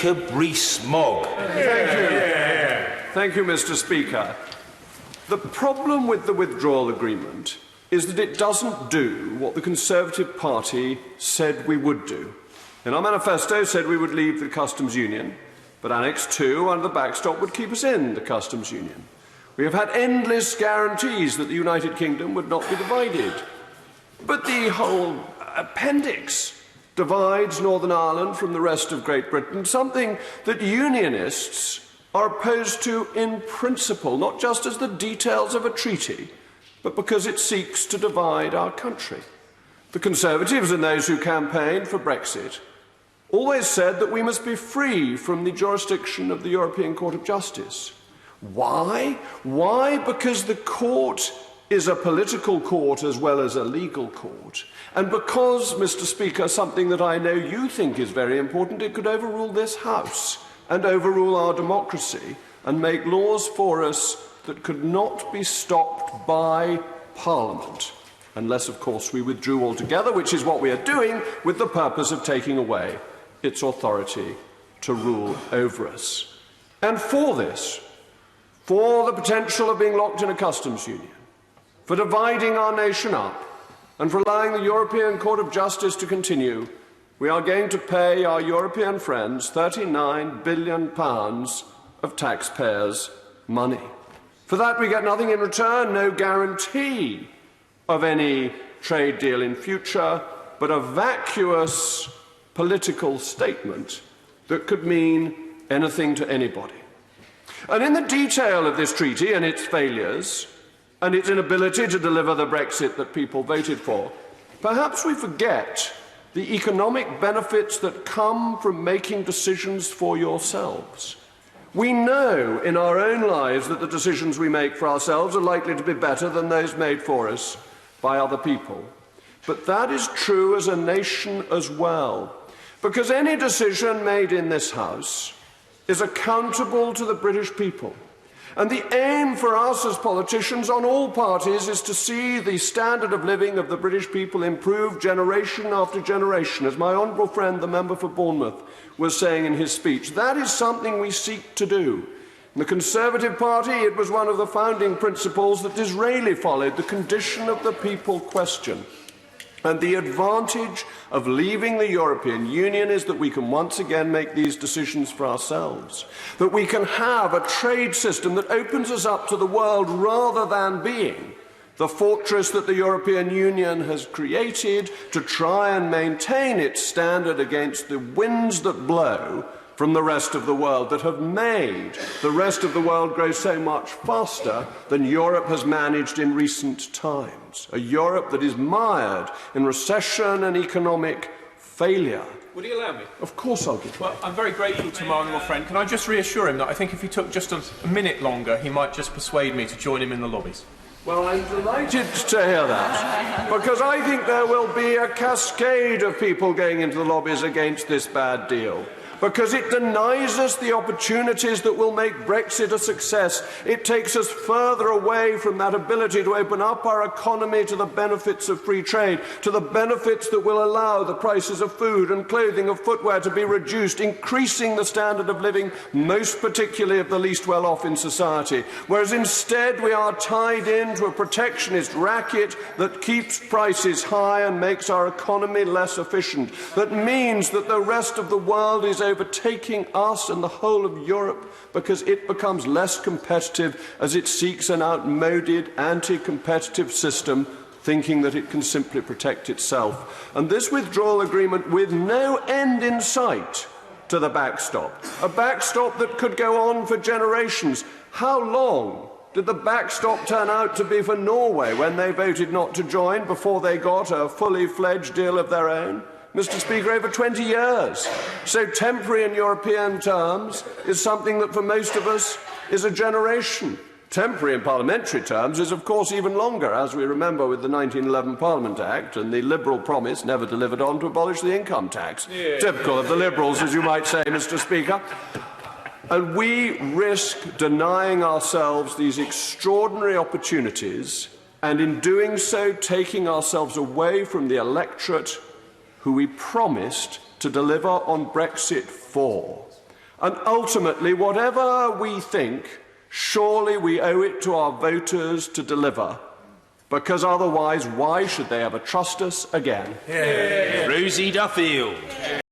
Rees-Mogg. Thank you, Mr. Speaker. The problem with the withdrawal agreement is that it doesn't do what the Conservative Party said we would do. In our manifesto, said we would leave the customs union, but Annex 2 under the backstop would keep us in the customs union. We have had endless guarantees that the United Kingdom would not be divided. But the whole appendix divides Northern Ireland from the rest of Great Britain, something that unionists are opposed to in principle, not just as the details of a treaty, but because it seeks to divide our country. The Conservatives and those who campaigned for Brexit always said that we must be free from the jurisdiction of the European Court of Justice. Why? Why? Because the court is a political court as well as a legal court. And because, Mr. Speaker, something that I know you think is very important, it could overrule this House and overrule our democracy and make laws for us that could not be stopped by Parliament, unless, of course, we withdrew altogether, which is what we are doing with the purpose of taking away its authority to rule over us. And for this, for the potential of being locked in a customs union, for dividing our nation up, and for allowing the European Court of Justice to continue, we are going to pay our European friends £39 billion of taxpayers' money. For that we get nothing in return, no guarantee of any trade deal in future, but a vacuous political statement that could mean anything to anybody. And in the detail of this treaty and its failures, and its inability to deliver the Brexit that people voted for, perhaps we forget the economic benefits that come from making decisions for yourselves. We know in our own lives that the decisions we make for ourselves are likely to be better than those made for us by other people. But that is true as a nation as well, because any decision made in this House is accountable to the British people. And the aim for us as politicians on all parties is to see the standard of living of the British people improve generation after generation, as my honourable friend, the member for Bournemouth, was saying in his speech. That is something we seek to do. In the Conservative Party, it was one of the founding principles that Disraeli followed, the condition of the people question. And the advantage of leaving the European Union is that we can once again make these decisions for ourselves, that we can have a trade system that opens us up to the world rather than being the fortress that the European Union has created to try and maintain its standard against the winds that blow from the rest of the world, that have made the rest of the world grow so much faster than Europe has managed in recent times. A Europe that is mired in recession and economic failure. Would he allow me? Of course I'll give you. Well, I'm very grateful to my honourable friend. Can I just reassure him that I think if he took just a minute longer, he might just persuade me to join him in the lobbies? Well, I'm delighted to hear that, because I think there will be a cascade of people going into the lobbies against this bad deal, because it denies us the opportunities that will make Brexit a success. It takes us further away from that ability to open up our economy to the benefits of free trade, to the benefits that will allow the prices of food and clothing, of footwear to be reduced, increasing the standard of living, most particularly of the least well-off in society. Whereas instead we are tied into a protectionist racket that keeps prices high and makes our economy less efficient, that means that the rest of the world is overtaking us and the whole of Europe because it becomes less competitive as it seeks an outmoded, anti-competitive system, thinking that it can simply protect itself. And this withdrawal agreement, with no end in sight to the backstop, a backstop that could go on for generations. How long did the backstop turn out to be for Norway when they voted not to join before they got a fully fledged deal of their own? Mr. Speaker, over 20 years. So temporary in European terms is something that for most of us is a generation. Temporary in parliamentary terms is, of course, even longer, as we remember with the 1911 Parliament Act and the Liberal promise, never delivered on, to abolish the income tax. Yeah. Typical of the Liberals, as you might say, Mr. Speaker. And we risk denying ourselves these extraordinary opportunities, and in doing so, taking ourselves away from the electorate who we promised to deliver on Brexit for. And ultimately, whatever we think, surely we owe it to our voters to deliver. Because otherwise, why should they ever trust us again? Rosie Duffield.